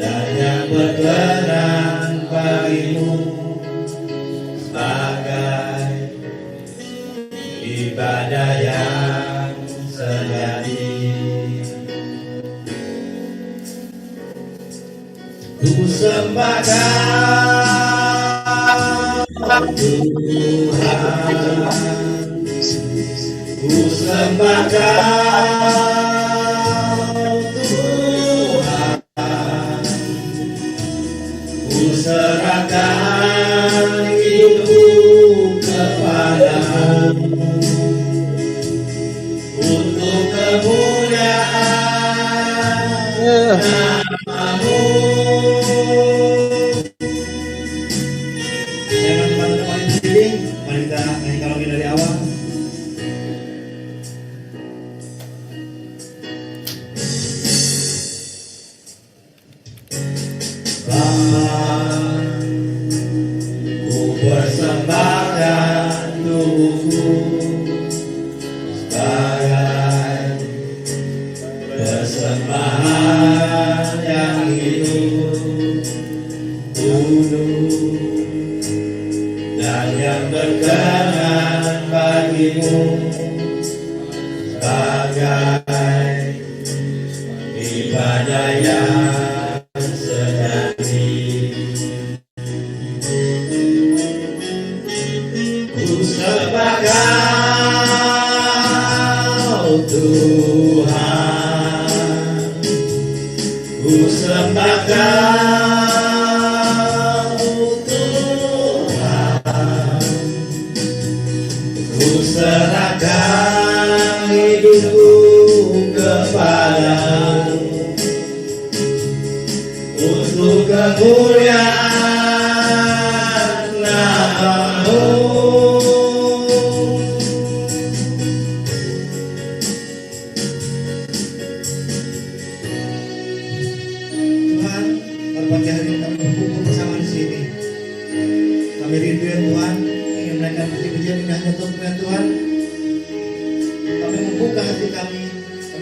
dan yang berkenan bagimu sebagai ibadah yang sejati. Ku sembah Kau Tuhan, ku sembah Kau Tuhan, ku serahkan hidupku kepadamu untuk kemuliaan nama-Mu. Mari kita nyanyikan lagi dari awal. Ku persembahkan tubuhku sebagai persembahan yang hidup, kudus dan yang berkenan bagimu sebagai ibadah yang sejati. Ku sembah Kau Tuhan, ku sembah Kau Tuhan, ku serahkan hidupku kepadamu untuk kemuliaan nama-Mu. Tuhan, pada pagi hari ini kami berkumpul bersama di sini. Kami rindu ya Tuhan, ingin menaikkan puji-pujian ini hanya untuk ya Tuhan. Kami membuka hati kami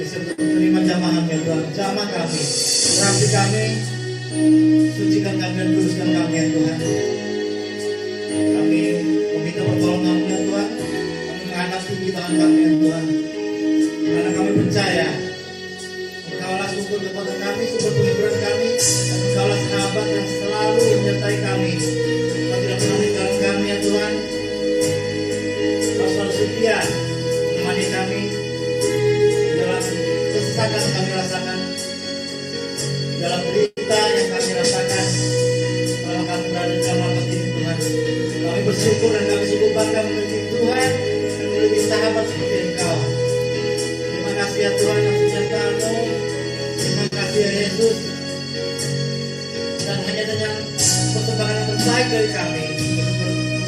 siap menerima jamaah ya Tuhan. Jamah kami, rapi kami, sucikan kami dan kuduskan kami ya Tuhan. Kami meminta pertolongan-Mu ya Tuhan. Kami mengangkat tinggi tangan kami ya Tuhan. Karena kami percaya Engkaulah sumber kekuatan kami, sumber penghiburan kami, dan Engkaulah sahabat yang selalu menyertai kami. Kau tidak pernah meninggalkan kami ya Tuhan. Kau selalu setia menemani kami dalam kesesakan yang kami rasakan, dalam berita yang kami rasakan. Kalau kami berada dalam lapas ini Tuhan, kami bersyukur dan kami sungguh bangga memiliki Tuhan dan memiliki sahabat seperti Engkau. Terima kasih ya Tuhan yang menyertai-Mu. Terima kasih ya Yesus. Dan hanya dengan perkembangan yang terbaik dari kami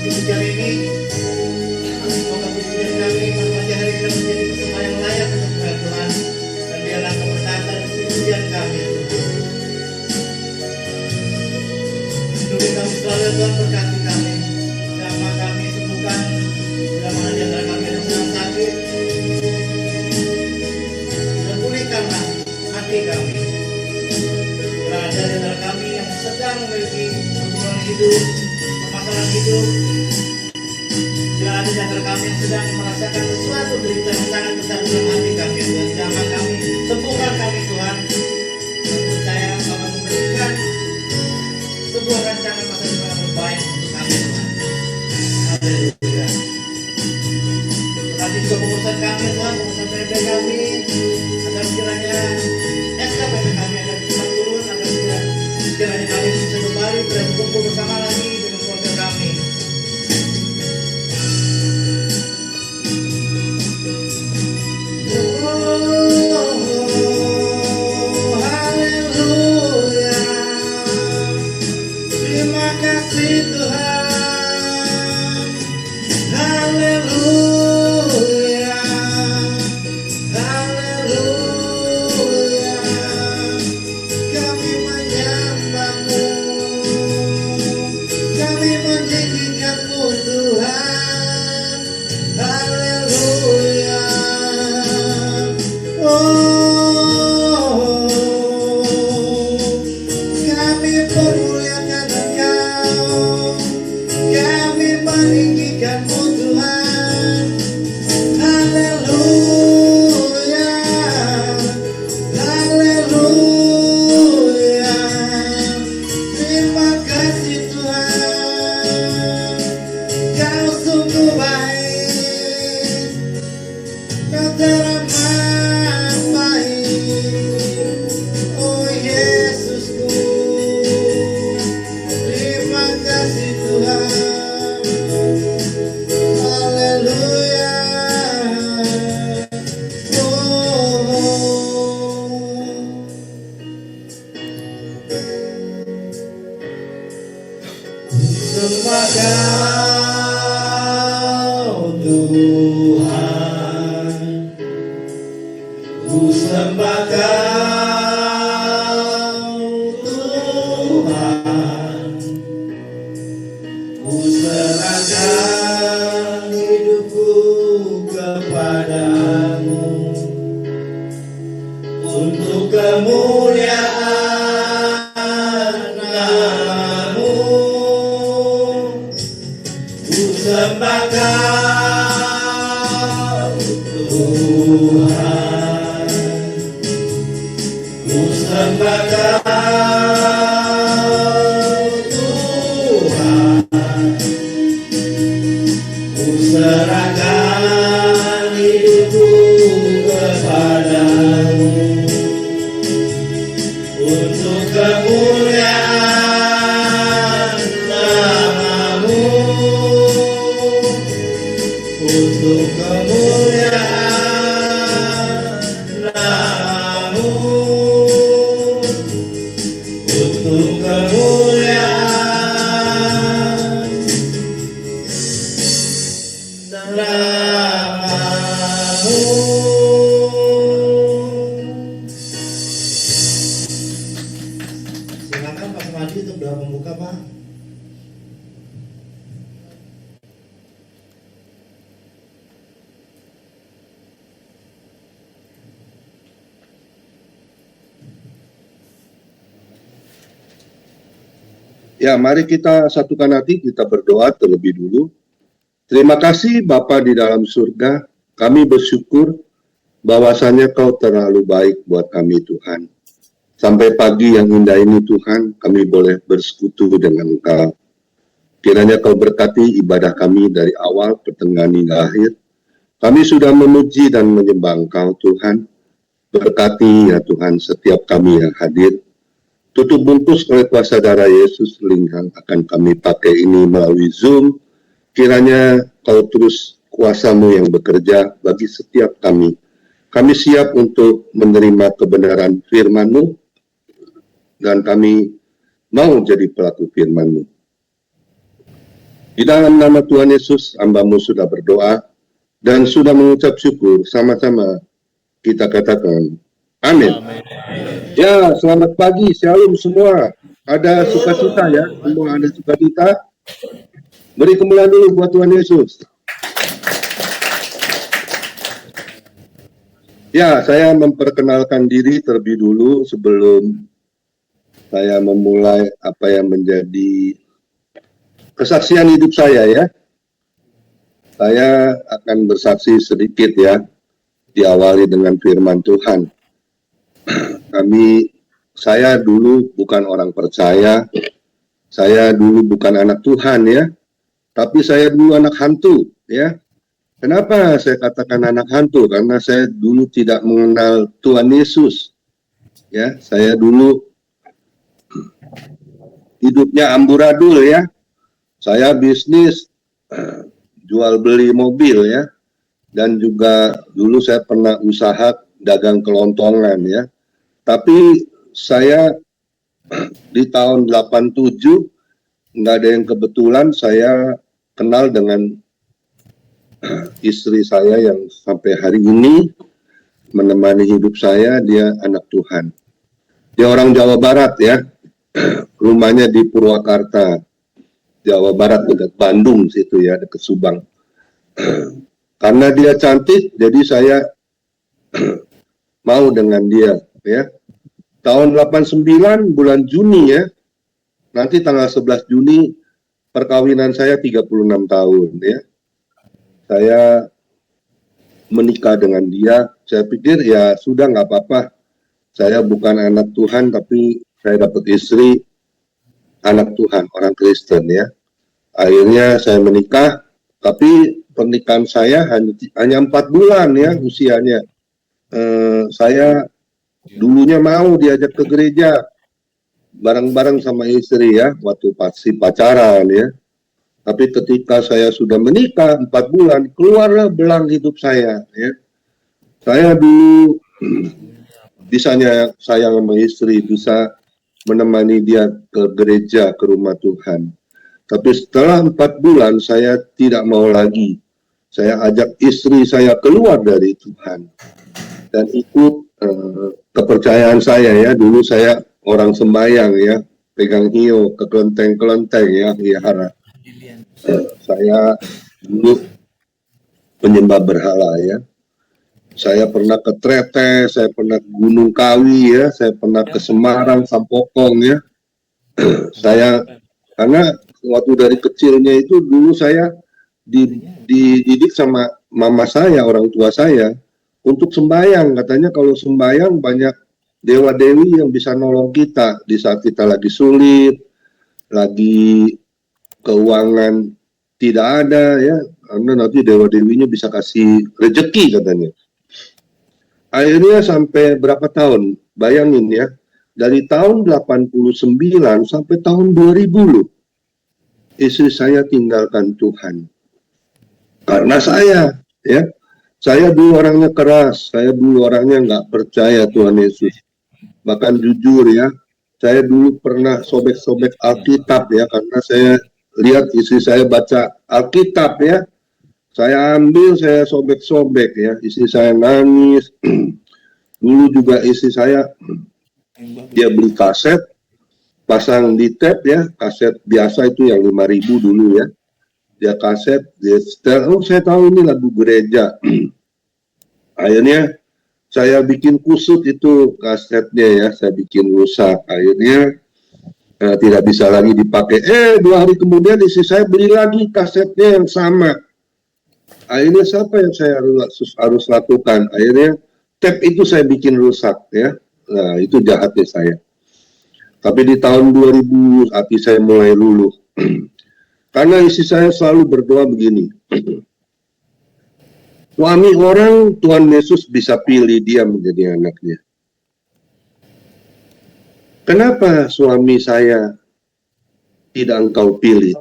puji-pujian ini, semoga puji-pujian kami pada pagi hari ini menjadi persembahan yang layak untuk Tuhan. Dan biarlah keberkatan dan puji-pujian kami ya Tuhan. Lindungi kami selalu ya Tuhan, berkati kami, jamah kami, sembuhkan bila mana di antara kami yang sedang sakit, dan pulihkanlah hati kami. Bila ada di antara kami yang sedang memiliki pergumulan hidup, permasalahan hidup, bila ada di antara kami yang sedang merasakan sesuatu derita yang sangat besar dalam hati kami, Tuhan, jamah kami, sembuhkan kami Tuhan. Dan percaya Engkau akan memberikan sebuah rancangan masa depan yang terbaik untuk kami Tuhan. Haleluya. Berkati juga pengurusan kami Tuhan, pengurusan PB kami, agar kiranya SKPP kami akan cepat turun, agar kiranya kami bisa kembali berkumpul bersama lagi dengan keluarga kami. sembah Kau Tuhan, ku sembah Kau Tuhan, ku serahkan hidupku kepadamu untuk kemuliaan nama-Mu. Ku sembah Kau Tuhan, ku sembah Kau Tuhan, ku serahkan hidupku kepadamu untuk kemuliaan nama-Mu, untuk kemuliaan nama-Mu, untuk kemuliaan nama-Mu. Silakan Pak Semadi untuk doa pembuka, Pak. Ya, mari kita satukan hati, kita berdoa terlebih dulu. Terima kasih Bapa di dalam surga, kami bersyukur bahwasanya Kau terlalu baik buat kami Tuhan. Sampai pagi yang indah ini Tuhan, kami boleh bersekutu dengan Engkau. Kiranya Kau berkati ibadah kami dari awal, pertengahan hingga akhir. Kami sudah memuji dan menyembah Engkau Tuhan. Berkati ya Tuhan setiap kami yang hadir. Tutup bungkus oleh kuasa darah Yesus, link yang akan kami pakai ini melalui Zoom. Kiranya Kau terus kuasa-Mu yang bekerja bagi setiap kami. Kami siap untuk menerima kebenaran firman-Mu, dan kami mau jadi pelaku firman-Mu. Di dalam nama Tuhan Yesus, hamba-Mu sudah berdoa dan sudah mengucap syukur. Sama-sama kita katakan, amin. Ya, selamat pagi, shalom semua. Ada sukacita ya, semua ada sukacita. Beri kemuliaan dulu buat Tuhan Yesus. Ya, saya memperkenalkan diri terlebih dulu sebelum saya memulai apa yang menjadi kesaksian hidup saya ya. Saya akan bersaksi sedikit ya, diawali dengan firman Tuhan. Saya dulu bukan orang percaya, saya dulu bukan anak Tuhan ya, tapi saya dulu anak hantu ya. Kenapa saya katakan anak hantu? Karena saya dulu tidak mengenal Tuhan Yesus ya. Saya dulu hidupnya amburadul ya. Saya bisnis jual beli mobil ya, dan juga dulu saya pernah usaha dagang kelontongan ya. Tapi saya di tahun 87 nggak ada yang kebetulan saya kenal dengan istri saya yang sampai hari ini menemani hidup saya. Dia anak Tuhan. Dia orang Jawa Barat ya. Rumahnya di Purwakarta, Jawa Barat, dekat Bandung situ ya, dekat Subang. Karena dia cantik, jadi saya mau dengan dia ya. Tahun 89 bulan Juni ya. Nanti tanggal 11 Juni perkawinan saya 36 tahun ya. Saya menikah dengan dia. Saya pikir ya sudah nggak apa-apa. Saya bukan anak Tuhan, tapi saya dapat istri anak Tuhan, orang Kristen ya. Akhirnya saya menikah, tapi pernikahan saya hanya 4 bulan ya usianya. Saya dulunya mau diajak ke gereja bareng-bareng sama istri ya, waktu pasti pacaran ya. Tapi ketika saya sudah menikah 4 bulan, keluarlah belang hidup saya ya. Saya dulu bisanya sayang sama istri, bisa menemani dia ke gereja, ke rumah Tuhan. Tapi setelah 4 bulan saya tidak mau lagi. Saya ajak istri saya keluar dari Tuhan dan ikut kepercayaan saya ya. Dulu saya orang sembahyang ya, pegang hio ke kelenteng-kelenteng ya, wihara. Saya dulu penyembah berhala ya. Saya pernah ke Trete, saya pernah ke Gunung Kawi ya, saya pernah ke Semarang, Sampokong ya. Saya karena waktu dari kecilnya itu dulu saya dididik sama mama saya, orang tua saya untuk sembahyang. Katanya kalau sembahyang banyak dewa dewi yang bisa nolong kita di saat kita lagi sulit, lagi keuangan tidak ada ya, karena nanti dewa dewinya bisa kasih rezeki katanya. Akhirnya sampai berapa tahun? Bayangin ya, dari tahun 89 sampai tahun 2000 loh, istri saya tinggalkan Tuhan. Karena saya, ya, saya dulu orangnya keras, saya dulu orangnya nggak percaya Tuhan Yesus. Bahkan jujur ya, saya dulu pernah sobek-sobek Alkitab ya, karena saya lihat istri saya baca Alkitab ya, saya ambil, saya sobek-sobek ya, istri saya nangis. Dulu juga istri saya, dia beli kaset, pasang di tape ya, kaset biasa itu yang 5.000 dulu ya. Dia kaset, dia setel, oh saya tahu ini lagu gereja. Akhirnya saya bikin kusut itu kasetnya ya, saya bikin rusak. Akhirnya tidak bisa lagi dipakai. 2 hari kemudian istri saya beli lagi kasetnya yang sama. Akhirnya siapa yang saya harus lakukan? Akhirnya tape itu saya bikin rusak ya. Nah, itu jahatnya saya. Tapi di tahun 2000 hati saya mulai luluh. Karena istri saya selalu berdoa begini. Suami orang Tuhan Yesus bisa pilih dia menjadi anaknya. Kenapa suami saya tidak engkau pilih?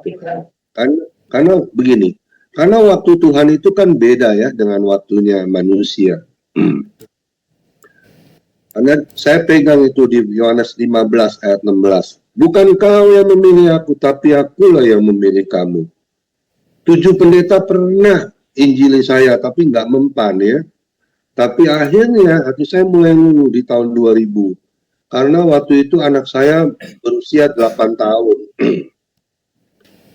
Karena begini. Karena waktu Tuhan itu kan beda ya dengan waktunya manusia. Karena saya pegang itu di Yohanes 15 ayat 16. Bukan kau yang memilih aku, tapi akulah yang memilih kamu. 7 pendeta pernah injili saya, tapi nggak mempan ya. Tapi akhirnya hati saya mulai luluh di tahun 2000. Karena waktu itu anak saya berusia 8 tahun.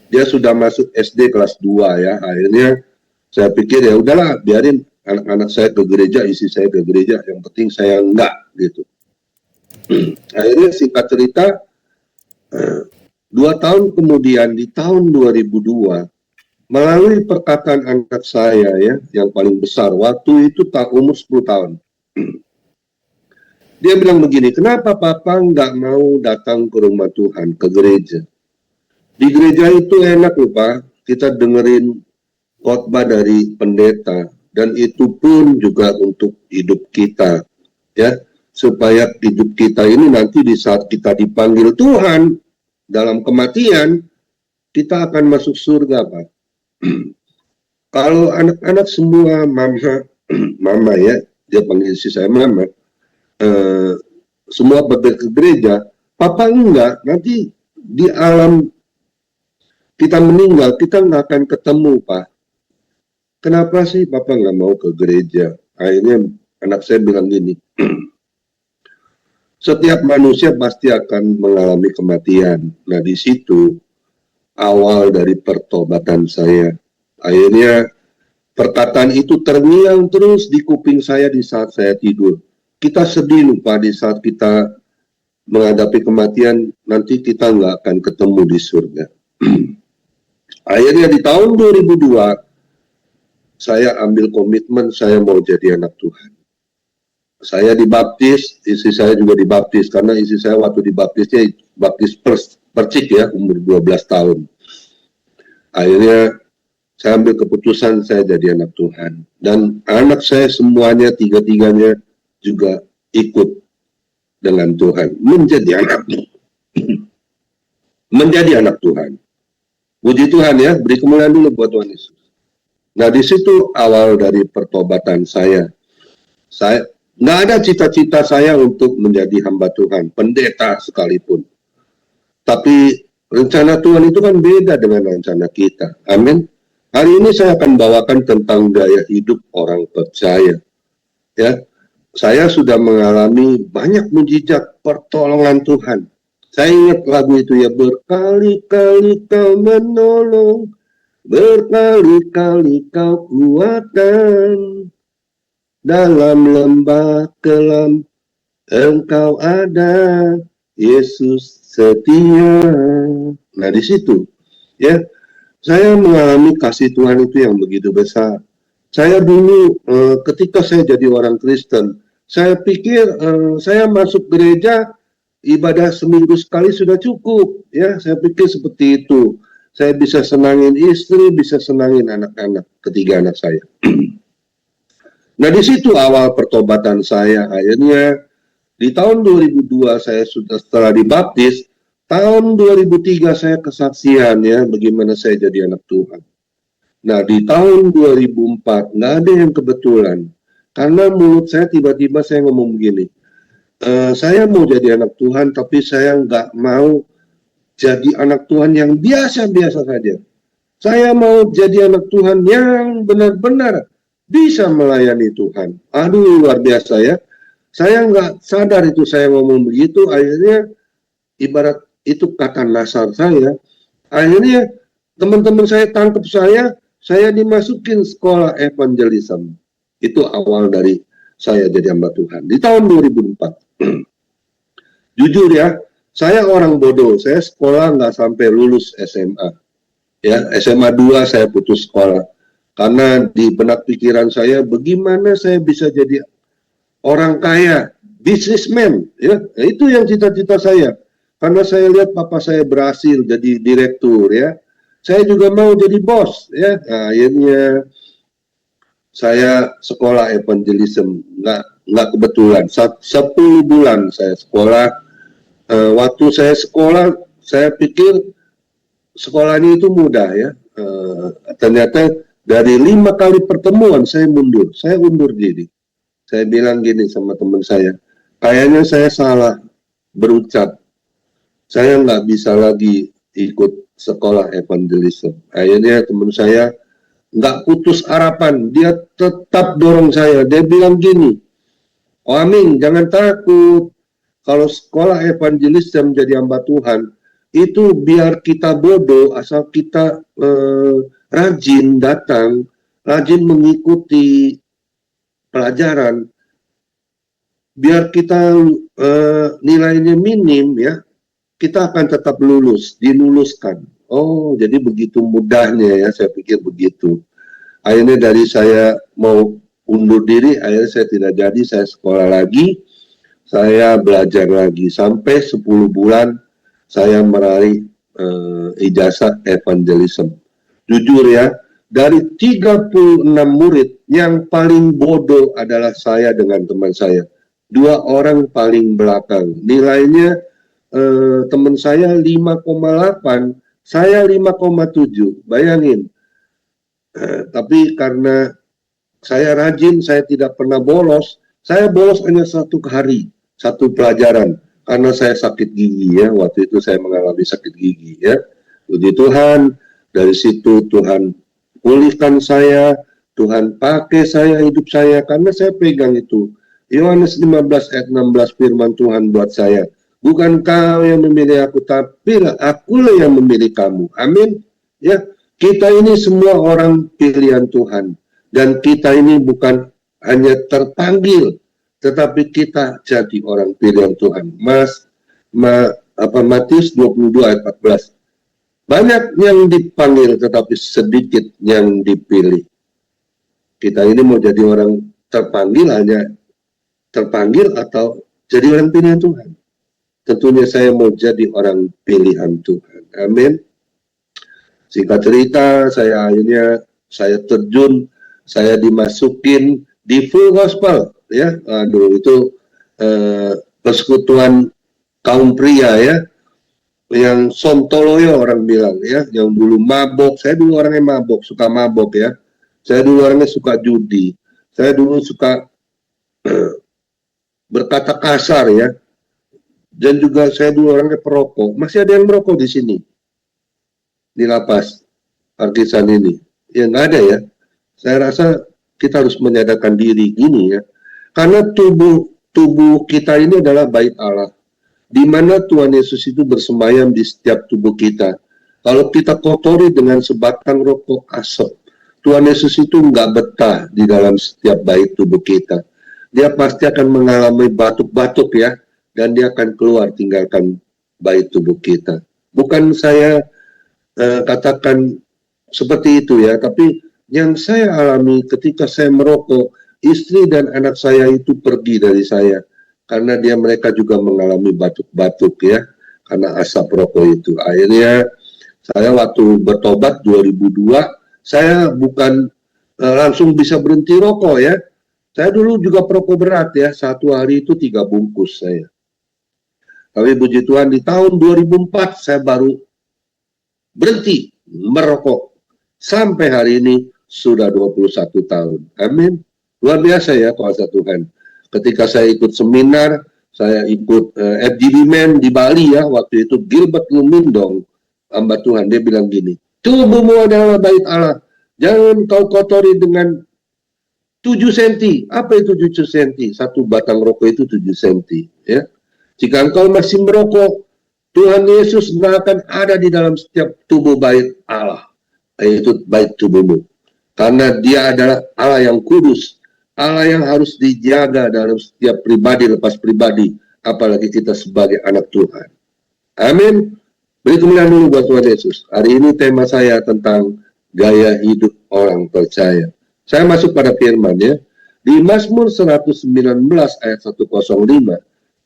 Dia sudah masuk SD kelas 2 ya. Akhirnya saya pikir ya udahlah, biarin anak-anak saya ke gereja, istri saya ke gereja, yang penting saya enggak gitu. Akhirnya singkat cerita 2 tahun kemudian di tahun 2002 melalui perkataan anak saya ya yang paling besar waktu itu umur 10 tahun. Dia bilang begini, kenapa papa nggak mau datang ke rumah Tuhan, ke gereja? Di gereja itu enak loh Pak, kita dengerin khotbah dari pendeta, dan itu pun juga untuk hidup kita, ya, supaya hidup kita ini nanti di saat kita dipanggil Tuhan dalam kematian, kita akan masuk surga Pak. Kalau anak-anak semua mama ya, dia panggil si saya mama, semua pergi ke gereja, papa enggak, nanti di alam kita meninggal, kita nggak akan ketemu, Pak. Kenapa sih Papa nggak mau ke gereja? Akhirnya anak saya bilang gini, setiap manusia pasti akan mengalami kematian. Nah, di situ awal dari pertobatan saya. Akhirnya perkataan itu terngiang terus di kuping saya di saat saya tidur. Kita sedih lupa di saat kita menghadapi kematian, nanti kita nggak akan ketemu di surga. Akhirnya di tahun 2002, saya ambil komitmen saya mau jadi anak Tuhan. Saya dibaptis, istri saya juga dibaptis, karena istri saya waktu dibaptisnya, baptis percik ya, umur 12 tahun. Akhirnya saya ambil keputusan saya jadi anak Tuhan. Dan anak saya semuanya, tiga-tiganya juga ikut dengan Tuhan, menjadi anak Tuhan. Puji Tuhan ya, beri kemuliaan dulu buat Tuhan Yesus. Nah, di situ awal dari pertobatan saya. Saya nggak ada cita-cita saya untuk menjadi hamba Tuhan, pendeta sekalipun. Tapi Rencana Tuhan itu kan beda dengan rencana kita. Amin. Hari ini saya akan bawakan tentang gaya hidup orang percaya. Ya, saya sudah mengalami banyak mujizat pertolongan Tuhan. Saya ingat lagu itu ya, berkali-kali kau menolong, berkali-kali kau kuatkan, dalam lembah kelam engkau ada, Yesus setia. Nah di situ ya, saya mengalami kasih Tuhan itu yang begitu besar. Saya dulu ketika saya jadi orang Kristen, saya pikir saya masuk gereja ibadah seminggu sekali sudah cukup. Ya, saya pikir seperti itu. Saya bisa senangin istri, bisa senangin anak-anak, ketiga anak saya. Nah, di situ awal pertobatan saya. Akhirnya di tahun 2002 saya sudah setelah dibaptis. Tahun 2003 saya kesaksian ya, bagaimana saya jadi anak Tuhan. Nah, di tahun 2004 nggak ada yang kebetulan. Karena mulut saya tiba-tiba saya ngomong begini, saya mau jadi anak Tuhan, tapi saya nggak mau jadi anak Tuhan yang biasa-biasa saja. Saya mau jadi anak Tuhan yang benar-benar bisa melayani Tuhan. Aduh, luar biasa ya. Saya nggak sadar itu saya ngomong begitu, akhirnya ibarat itu kata nasar saya. Akhirnya teman-teman saya tangkap saya dimasukin sekolah evangelism. Itu awal dari saya jadi hamba Tuhan. Di tahun 2004. Jujur ya, saya orang bodoh. Saya sekolah nggak sampai lulus SMA. Ya, SMA 2 saya putus sekolah. Karena di benak pikiran saya, bagaimana saya bisa jadi orang kaya, businessman. Ya, itu yang cita-cita saya. Karena saya lihat papa saya berhasil jadi direktur ya. Saya juga mau jadi bos ya. Nah, akhirnya saya sekolah evangelism, nggak kebetulan. 10 bulan saya sekolah. Waktu saya sekolah, saya pikir sekolah ini itu mudah ya. Ternyata dari 5 kali pertemuan saya mundur. Saya undur diri. Saya bilang gini sama teman saya, kayaknya saya salah berucap. Saya nggak bisa lagi ikut sekolah evangelism. Akhirnya teman saya nggak putus harapan, dia tetap dorong saya. Dia bilang gini, oh Amin, jangan takut. Kalau sekolah evangelism jadi hamba Tuhan, itu biar kita bodoh, asal kita rajin datang, rajin mengikuti pelajaran, biar kita nilainya minim ya, kita akan tetap lulus, diluluskan. Oh, jadi begitu mudahnya ya, saya pikir begitu. Akhirnya dari saya mau undur diri, akhirnya saya tidak jadi, saya sekolah lagi, saya belajar lagi. Sampai 10 bulan saya meraih ijazah evangelism. Jujur ya, dari 36 murid, yang paling bodoh adalah saya dengan teman saya. 2 orang paling belakang. Nilainya teman saya 5,8, saya 5,7, bayangin. Tapi karena saya rajin, saya tidak pernah bolos. Saya bolos hanya 1 hari, 1 pelajaran. Karena saya sakit gigi ya, waktu itu saya mengalami sakit gigi ya. Puji Tuhan, dari situ Tuhan pulihkan saya, Tuhan pakai saya, hidup saya, karena saya pegang itu. Yohanes 15 ayat 16 firman Tuhan buat saya. Bukan kau yang memilih aku, tapi akulah yang memilih kamu. Amin. Ya, kita ini semua orang pilihan Tuhan. Dan kita ini bukan hanya terpanggil, tetapi kita jadi orang pilihan Tuhan. Matius 22 ayat 14. Banyak yang dipanggil, tetapi sedikit yang dipilih. Kita ini mau jadi orang terpanggil, hanya terpanggil atau jadi orang pilihan Tuhan. Tentunya saya mau jadi orang pilihan Tuhan. Amin. Singkat cerita, saya terjun, saya dimasukin di full gospel. Ya, aduh itu persekutuan kaum pria ya, yang sontoloyo orang bilang ya, yang dulu mabok. Saya dulu orangnya mabok, suka mabok ya. Saya dulu orangnya suka judi. Saya dulu suka berkata kasar ya. Dan juga saya dulu orangnya perokok. Masih ada yang merokok di sini. di lapas Parkisan ini? Ya nggak ada ya. Saya rasa kita harus menyadarkan diri ini ya. Karena tubuh kita ini adalah bait Allah, di mana Tuhan Yesus itu bersemayam di setiap tubuh kita. Kalau kita kotori dengan sebatang rokok asap, Tuhan Yesus itu nggak betah di dalam setiap bait tubuh kita. Dia pasti akan mengalami batuk-batuk ya, dan dia akan keluar tinggalkan bait tubuh kita. Bukan saya katakan seperti itu ya, tapi yang saya alami ketika saya merokok, istri dan anak saya itu pergi dari saya karena mereka juga mengalami batuk-batuk ya, karena asap rokok itu. Akhirnya saya waktu bertobat 2002, saya bukan langsung bisa berhenti rokok ya. Saya dulu juga perokok berat ya, satu hari itu 3 bungkus saya. Tapi puji Tuhan di tahun 2004 saya baru berhenti merokok. Sampai hari ini sudah 21 tahun. Amin. Luar biasa ya kuasa Tuhan. Ketika saya ikut seminar, saya ikut FGD Men di Bali ya, waktu itu Gilbert Lumindong, hamba Tuhan, dia bilang gini, tubuhmu adalah bait Allah, jangan kau kotori dengan 7 cm. Apa itu 7 cm? Satu batang rokok itu 7 cm. Ya. Jika engkau masih merokok, Tuhan Yesus tidak akan ada di dalam setiap tubuh bait Allah. Yaitu bait tubuhmu. Karena dia adalah Allah yang kudus. Allah yang harus dijaga dalam setiap pribadi lepas pribadi. Apalagi kita sebagai anak Tuhan. Amin. Beri kemuliaan dulu buat Tuhan Yesus. Hari ini tema saya tentang gaya hidup orang percaya. Saya masuk pada firman ya. Di Mazmur 119 ayat 105.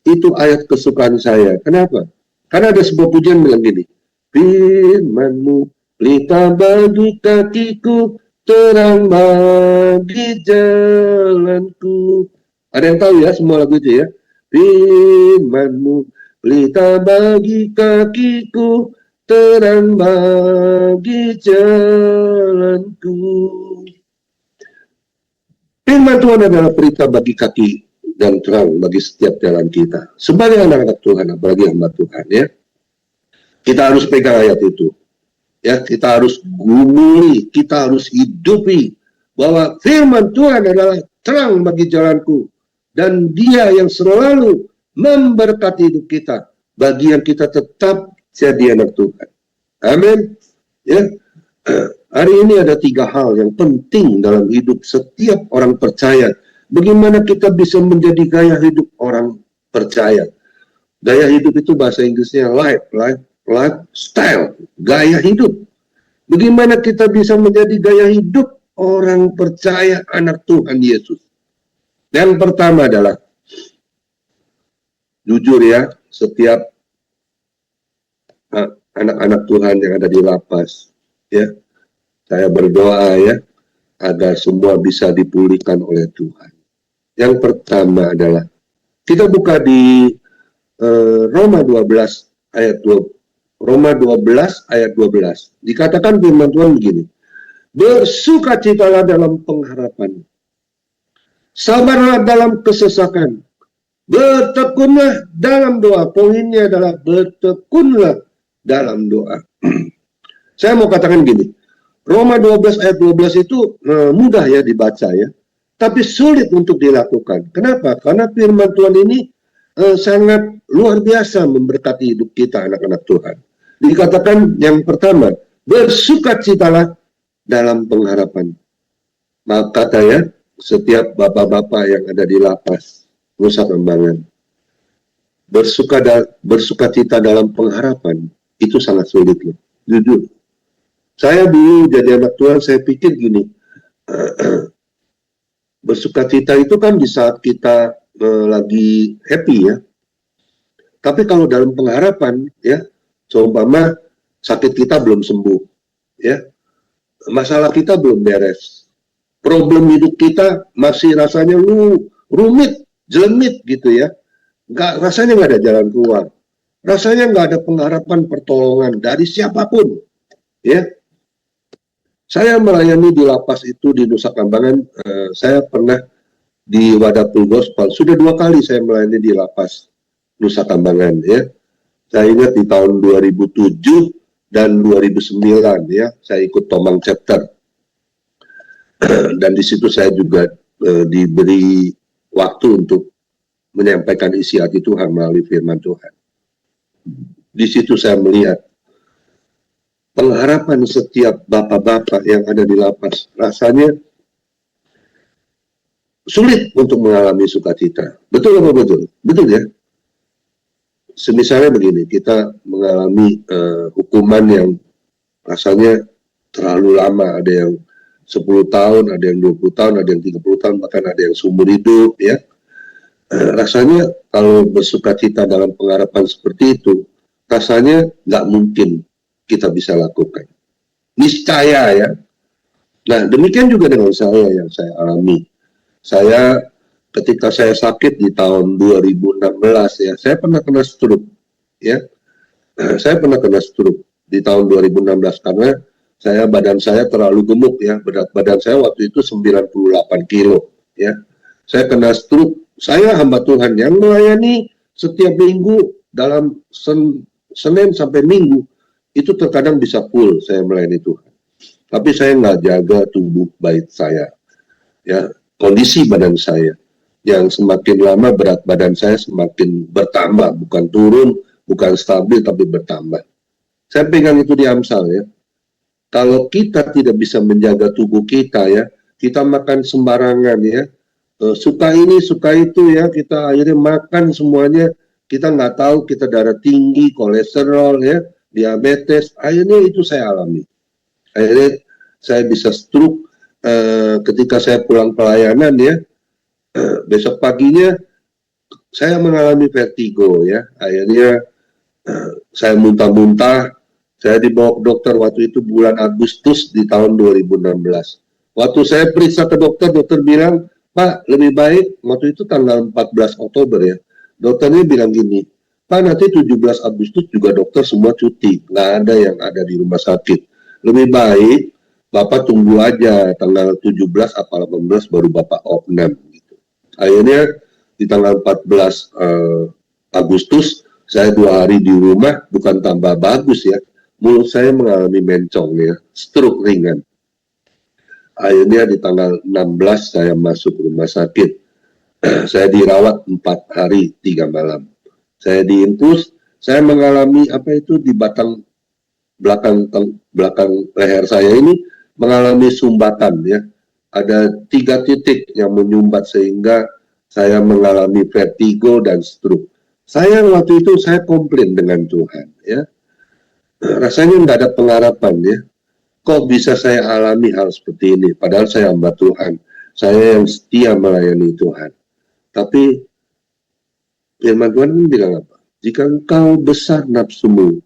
Itu ayat kesukaan saya. Kenapa? Karena ada sebuah pujian bilang gini. Firman-Mu pelita bagi kakiku, terang bagi jalanku. Ada yang tahu ya semua lagu itu ya? Firman-Mu pelita bagi kakiku, terang bagi jalanku. Firman Tuhan adalah pelita bagi kaki dan terang bagi setiap jalan kita. Sebagai anak-anak Tuhan, apalagi hamba Tuhan ya, kita harus pegang ayat itu. Ya, kita harus gumuli, kita harus hidupi bahwa firman Tuhan adalah terang bagi jalanku, dan Dia yang selalu memberkati hidup kita bagi yang kita tetap jadi anak Tuhan. Amin. Ya. Hari ini ada 3 hal yang penting dalam hidup setiap orang percaya. Bagaimana kita bisa menjadi gaya hidup orang percaya? Gaya hidup itu bahasa Inggrisnya lifestyle, gaya hidup. Bagaimana kita bisa menjadi gaya hidup orang percaya anak Tuhan Yesus? Yang pertama adalah jujur ya, setiap anak-anak Tuhan yang ada di lapas ya, saya berdoa ya agar semua bisa dipulihkan oleh Tuhan. Yang pertama adalah kita buka di Roma 12 ayat 12. Roma 12 ayat 12. Dikatakan firman Tuhan begini. Bersukacitalah dalam pengharapan. Sabarlah dalam kesesakan. Bertekunlah dalam doa. Poinnya adalah bertekunlah dalam doa. Saya mau katakan gini. Roma 12 ayat 12 itu mudah ya dibaca ya. Tapi sulit untuk dilakukan. Kenapa? Karena firman Tuhan ini sangat luar biasa memberkati hidup kita anak-anak Tuhan. Dikatakan yang pertama, bersukacitalah dalam pengharapan. Maka saya, setiap bapak-bapak yang ada di lapas, Nusa Kambangan, bersukacita dalam pengharapan, itu sangat sulit loh. Jujur. Saya dulu jadi anak Tuhan, saya pikir gini, bersukacita itu kan di saat kita lagi happy ya. Tapi kalau dalam pengharapan ya, seumpama sakit kita belum sembuh ya, masalah kita belum beres, problem hidup kita masih rasanya rumit, jelemit gitu ya, rasanya nggak ada jalan keluar, rasanya nggak ada pengharapan pertolongan dari siapapun ya. Saya melayani di lapas itu di Nusa Kambangan. Saya pernah di Wadapul Gospel. Sudah 2 kali saya melayani di lapas Nusa Kambangan. Ya, saya ingat di tahun 2007 dan 2009 ya, saya ikut Tomang Chapter. Dan di situ saya juga diberi waktu untuk menyampaikan isi hati Tuhan melalui firman Tuhan. Di situ saya melihat pengharapan setiap bapak-bapak yang ada di lapas. Rasanya sulit untuk mengalami sukacita. Betul apa betul? Betul ya? Semisalnya begini, kita mengalami hukuman yang rasanya terlalu lama. Ada yang 10 tahun, ada yang 20 tahun, ada yang 30 tahun, bahkan ada yang seumur hidup ya. Rasanya kalau bersukacita dalam pengharapan seperti itu, rasanya nggak mungkin kita bisa lakukan. Niscaya ya. Nah, demikian juga dengan saya yang saya alami. Saya ketika saya sakit di tahun 2016 ya, saya pernah kena stroke ya. Saya pernah kena stroke di tahun 2016 karena badan saya terlalu gemuk ya. Berat badan saya waktu itu 98 kilo ya. Saya kena stroke. Saya hamba Tuhan yang melayani setiap minggu dalam Senin sampai Minggu itu terkadang bisa full saya melayani Tuhan. Tapi saya nggak jaga tubuh baik saya ya, kondisi badan saya yang semakin lama berat badan saya semakin bertambah, bukan turun, bukan stabil tapi bertambah. Saya pegang itu di Amsal ya. Kalau kita tidak bisa menjaga tubuh kita ya, kita makan sembarangan ya, suka ini suka itu ya, kita akhirnya makan semuanya, kita nggak tahu kita darah tinggi, kolesterol ya, diabetes. Akhirnya itu saya alami. Akhirnya saya bisa stroke ketika saya pulang pelayanan ya. Besok paginya saya mengalami vertigo ya. Akhirnya saya muntah-muntah. Saya dibawa ke dokter waktu itu bulan Agustus di tahun 2016. Waktu saya periksa ke dokter, dokter bilang, Pak, lebih baik, waktu itu tanggal 14 Oktober ya. Dokternya bilang gini, Pak, nanti 17 Agustus juga dokter semua cuti. Nggak ada yang ada di rumah sakit. Lebih baik, Bapak tunggu aja tanggal 17 atau 18 baru Bapak opnam. Gitu. Akhirnya di tanggal 14 Agustus, saya 2 hari di rumah, bukan tambah bagus ya. Mulut saya mengalami mencong ya, stroke ringan. Akhirnya di tanggal 16 saya masuk rumah sakit. Saya dirawat 4 hari 3 malam. Saya diinfus, saya mengalami apa itu di batang belakang leher saya ini mengalami sumbatan ya. Ada 3 titik yang menyumbat sehingga saya mengalami vertigo dan stroke. Saya waktu itu saya komplain dengan Tuhan ya. Rasanya nggak ada pengharapan ya. Kok bisa saya alami hal seperti ini? Padahal saya hamba Tuhan. Saya yang setia melayani Tuhan. Tapi firman Tuhan bilang apa? Jika engkau besar nafsumu,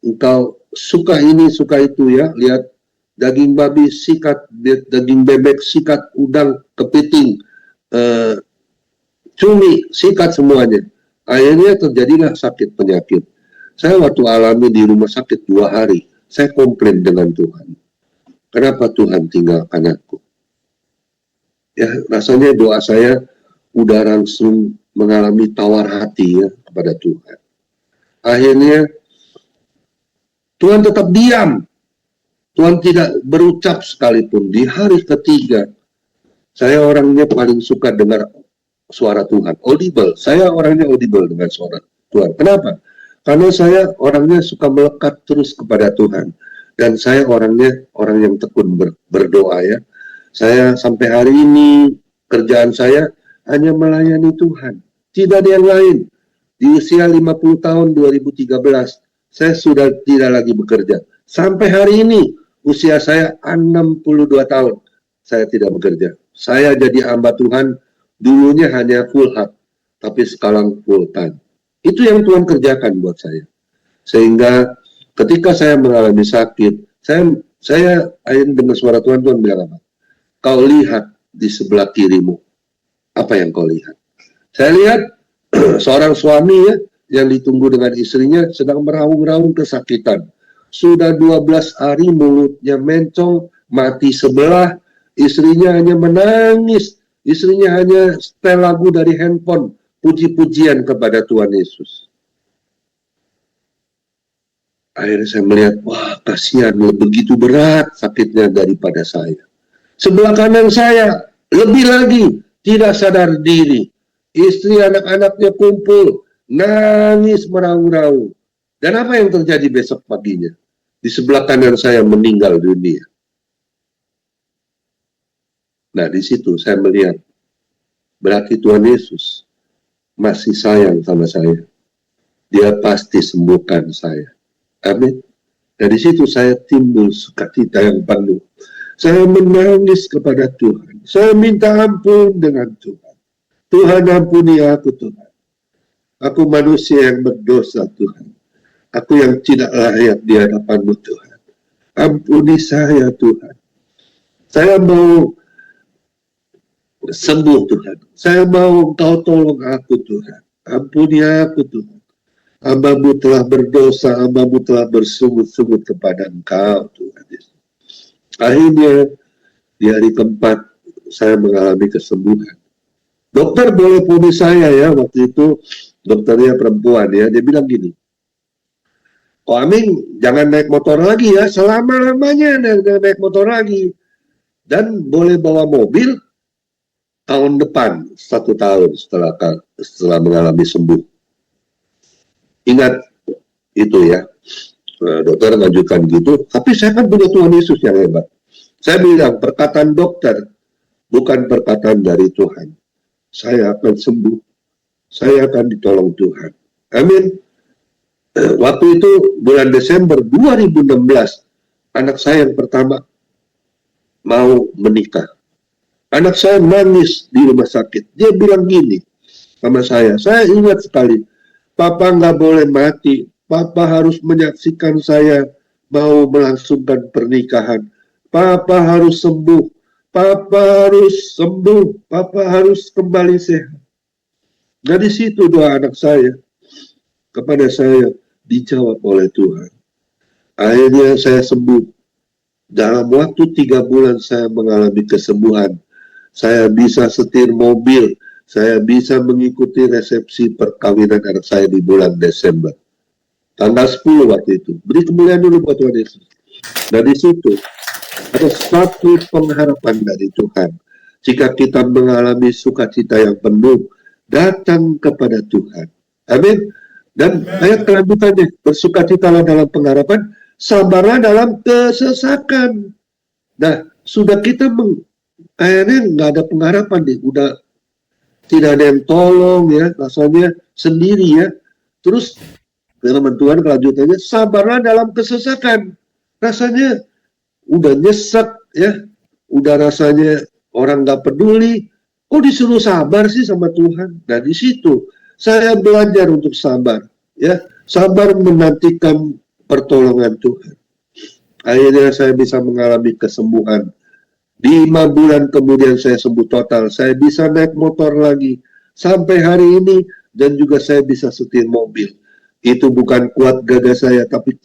engkau suka ini, suka itu ya. Lihat daging babi sikat, daging bebek sikat, udang, kepiting, cumi sikat semuanya. Akhirnya terjadilah sakit penyakit. Saya waktu alami di rumah sakit 2 hari, saya komplain dengan Tuhan. Kenapa Tuhan tinggalkan aku? Ya, rasanya doa saya udah langsung mengalami tawar hati ya kepada Tuhan. Akhirnya Tuhan tetap diam. Tuhan tidak berucap sekalipun. Di hari ketiga, saya orangnya paling suka dengar suara Tuhan. Audible. Saya orangnya audible dengan suara Tuhan. Kenapa? Karena saya orangnya suka melekat terus kepada Tuhan. Dan saya orangnya orang yang tekun berdoa ya. Saya sampai hari ini, kerjaan saya hanya melayani Tuhan. Tidak ada yang lain. Di usia 50 tahun 2013, saya sudah tidak lagi bekerja. Sampai hari ini, usia saya 62 tahun, saya tidak bekerja. Saya jadi hamba Tuhan, dulunya hanya full hak, tapi sekarang full time. Itu yang Tuhan kerjakan buat saya. Sehingga ketika saya mengalami sakit, saya dengar suara Tuhan bilang apa? Kau lihat di sebelah kirimu. Apa yang kau lihat? Saya lihat seorang suami ya, yang ditunggu dengan istrinya sedang meraung-raung kesakitan. Sudah 12 hari mulutnya mencong, mati sebelah, istrinya hanya menangis, istrinya hanya setel lagu dari handphone, puji-pujian kepada Tuhan Yesus. Akhirnya saya melihat, wah kasihan, begitu berat sakitnya daripada saya. Sebelah kanan saya, lebih lagi, tidak sadar diri. Istri anak-anaknya kumpul, nangis meraung-raung. Dan apa yang terjadi besok paginya? Di sebelah kanan saya meninggal dunia. Nah, di situ saya melihat, berarti Tuhan Yesus masih sayang sama saya. Dia pasti sembuhkan saya. Amin. Dari situ saya timbul sukacita yang penuh. Saya menangis kepada Tuhan. Saya minta ampun dengan Tuhan. Tuhan ampuni aku Tuhan. Aku manusia yang berdosa Tuhan. Aku yang tidak layak di hadapan-Mu Tuhan. Ampuni saya Tuhan. Saya mau sembuh Tuhan. Saya mau Engkau tolong aku Tuhan. Ampuni aku Tuhan. Hamba-Mu telah berdosa, hamba-Mu telah bersungut-sungut kepada Engkau Tuhan Yesus. Akhirnya di hari keempat saya mengalami kesembuhan. Dokter boleh ponis saya ya, waktu itu dokternya perempuan ya, dia bilang gini, "Oh Aming, jangan naik motor lagi ya, selama-lamanya naik motor lagi. Dan boleh bawa mobil tahun depan, 1 tahun setelah mengalami sembuh." Ingat itu ya, dokter lanjutkan gitu, tapi saya kan punya Tuhan Yesus yang hebat. Saya bilang, perkataan dokter bukan perkataan dari Tuhan. Saya akan sembuh. Saya akan ditolong Tuhan. Amin. Waktu itu bulan Desember 2016, anak saya yang pertama mau menikah. Anak saya nangis di rumah sakit. Dia bilang gini sama saya ingat sekali, "Papa nggak boleh mati. Papa harus menyaksikan saya mau melangsungkan pernikahan. Papa harus sembuh. Papa harus sembuh. Papa harus kembali sehat." Dari situ doa anak saya kepada saya dijawab oleh Tuhan. Akhirnya saya sembuh. Dalam waktu 3 bulan saya mengalami kesembuhan. Saya bisa setir mobil. Saya bisa mengikuti resepsi perkawinan anak saya di bulan Desember. Tanggal 10 waktu itu. Beri kemuliaan dulu buat Tuhan Yesus. Dari situ ada satu pengharapan dari Tuhan. Jika kita mengalami sukacita yang penuh, datang kepada Tuhan. Amin. Dan ayat kelanjutannya, bersukacitalah dalam pengharapan, sabarlah dalam kesesakan. Nah, sudah kita akhirnya nggak ada pengharapan nih, udah tidak ada yang tolong ya, rasanya sendiri ya. Terus firman Tuhan kelanjutannya, sabarlah dalam kesesakan. Rasanya udah nyesek ya, udah rasanya orang nggak peduli. Kok disuruh sabar sih sama Tuhan? Nah di situ saya belajar untuk sabar ya, sabar menantikan pertolongan Tuhan. Akhirnya saya bisa mengalami kesembuhan. 5 bulan kemudian saya sembuh total. Saya bisa naik motor lagi sampai hari ini, dan juga saya bisa setir mobil. Itu bukan kuat gagah saya, tapi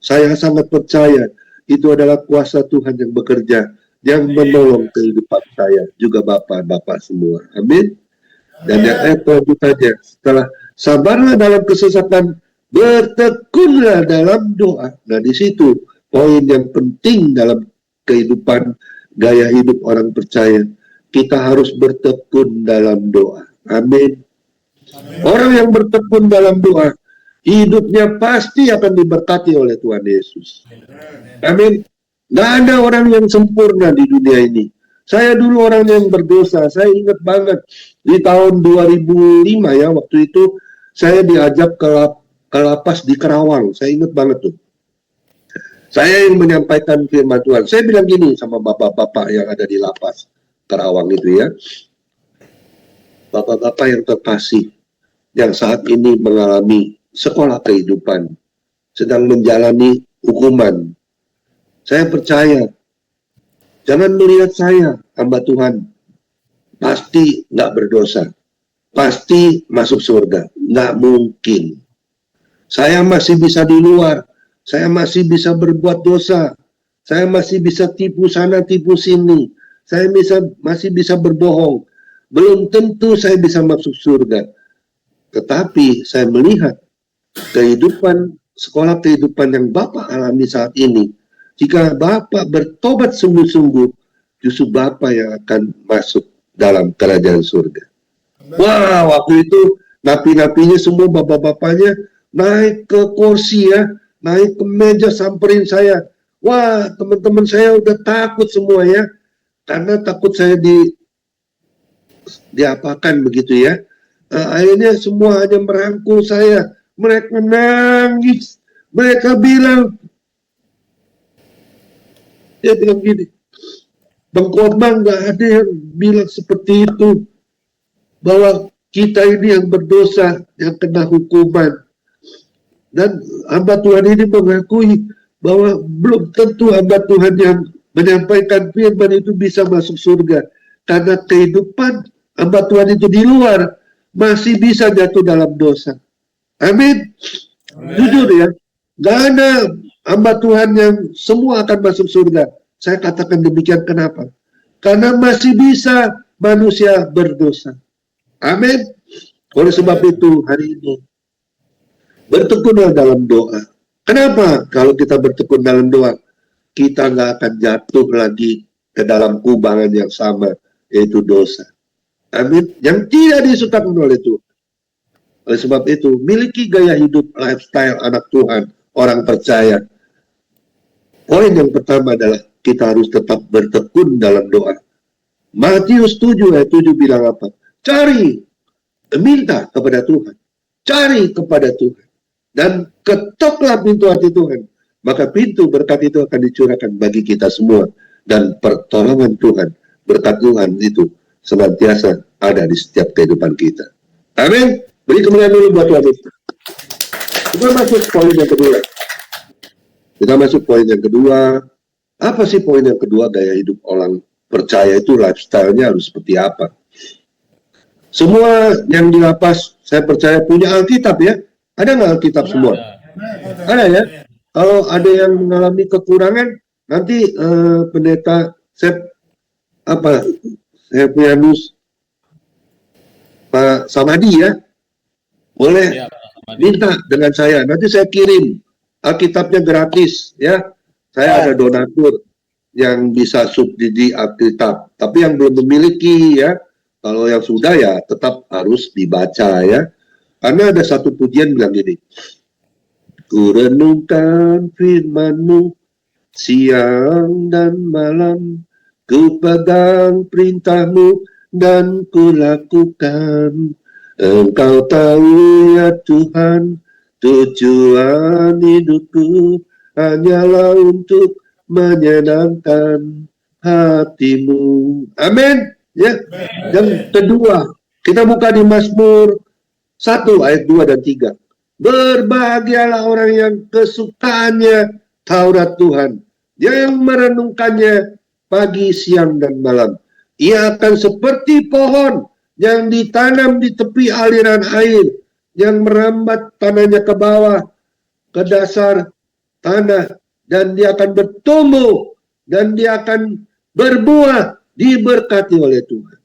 saya sangat percaya itu adalah kuasa Tuhan yang bekerja, yang menolong kehidupan saya, juga Bapak-Bapak semua. Amin. Dan yang lanjutannya, setelah sabarlah dalam kesesakan, bertekunlah dalam doa. Nah di situ poin yang penting dalam kehidupan gaya hidup orang percaya, kita harus bertekun dalam doa. Amin. Orang yang bertekun dalam doa, hidupnya pasti akan diberkati oleh Tuhan Yesus. Amin. Nggak ada orang yang sempurna di dunia ini. Saya dulu orang yang berdosa. Saya ingat banget di tahun 2005 ya, waktu itu saya diajak ke lapas di Kerawang. Saya ingat banget tuh. Saya yang menyampaikan firman Tuhan. Saya bilang gini sama bapak-bapak yang ada di lapas Kerawang itu ya. Bapak-bapak yang terkasih, yang saat ini mengalami sekolah kehidupan, sedang menjalani hukuman. Saya percaya, jangan melihat saya, hamba Tuhan, pasti nggak berdosa. Pasti masuk surga. Nggak mungkin. Saya masih bisa di luar. Saya masih bisa berbuat dosa. Saya masih bisa tipu sana, tipu sini. Saya masih bisa berbohong. Belum tentu saya bisa masuk surga. Tetapi saya melihat kehidupan sekolah kehidupan yang Bapak alami saat ini, jika Bapak bertobat sungguh-sungguh, justru Bapak yang akan masuk dalam kerajaan surga. Wah, waktu itu napi-napinya semua bapak-bapaknya naik ke kursi ya, naik ke meja samperin saya. Wah, teman-teman saya udah takut semua ya, karena takut saya diapakan begitu ya. Akhirnya semua hanya merangkul saya. Mereka nangis. Mereka bilang, dia bilang gini, Bang Korban nggak ada yang bilang seperti itu, bahwa kita ini yang berdosa, yang kena hukuman. Dan hamba Tuhan ini mengakui bahwa belum tentu hamba Tuhan yang menyampaikan firman itu bisa masuk surga. Karena kehidupan hamba Tuhan itu di luar masih bisa jatuh dalam dosa. Amin. Jujur ya, gak ada hamba Tuhan yang semua akan masuk surga. Saya katakan demikian kenapa? Karena masih bisa manusia berdosa. Amin. Oleh sebab itu hari ini bertekunlah dalam doa. Kenapa? Kalau kita bertekun dalam doa, kita nggak akan jatuh lagi ke dalam kubangan yang sama, yaitu dosa. Amin. Yang tidak disukakan oleh Tuhan. Oleh sebab itu, miliki gaya hidup lifestyle anak Tuhan, orang percaya. Poin yang pertama adalah kita harus tetap bertekun dalam doa. Matius 7 ayat 7 bilang apa? Cari, minta kepada Tuhan. Cari kepada Tuhan. Dan ketoklah pintu hati Tuhan. Maka pintu berkat itu akan dicurahkan bagi kita semua. Dan pertolongan Tuhan, berkat Tuhan itu senantiasa ada di setiap kehidupan kita. Amin. Beri kemuliaan dulu buat Tuhan itu. Kita masuk poin yang kedua. Apa sih poin yang kedua? Gaya hidup orang percaya itu lifestyle-nya harus seperti apa? Semua yang di lapas, saya percaya punya Alkitab ya. Ada nggak Alkitab semua? Ada ya. Kalau ada yang mengalami kekurangan, nanti pendeta saya punya Pak Samadi ya, boleh minta dengan saya. Nanti saya kirim Alkitabnya gratis ya. Saya ada donatur yang bisa subsidi Alkitab. Tapi yang belum memiliki ya, kalau yang sudah ya tetap harus dibaca ya. Karena ada satu pujian bilang gini, ku renungkan firman-Mu siang dan malam, ku pegang perintah-Mu dan ku lakukan. Engkau tahu ya Tuhan, tujuan hidupku hanyalah untuk menyenangkan hati-Mu. Amin. Ya. Yang kedua, kita buka di Mazmur 1 ayat 2 dan 3. Berbahagialah orang yang kesukaannya Taurat Tuhan, yang merenungkannya pagi, siang, dan malam. Ia akan seperti pohon yang ditanam di tepi aliran air, yang merambat tanahnya ke bawah, ke dasar tanah, dan dia akan bertumbuh, dan dia akan berbuah, diberkati oleh Tuhan.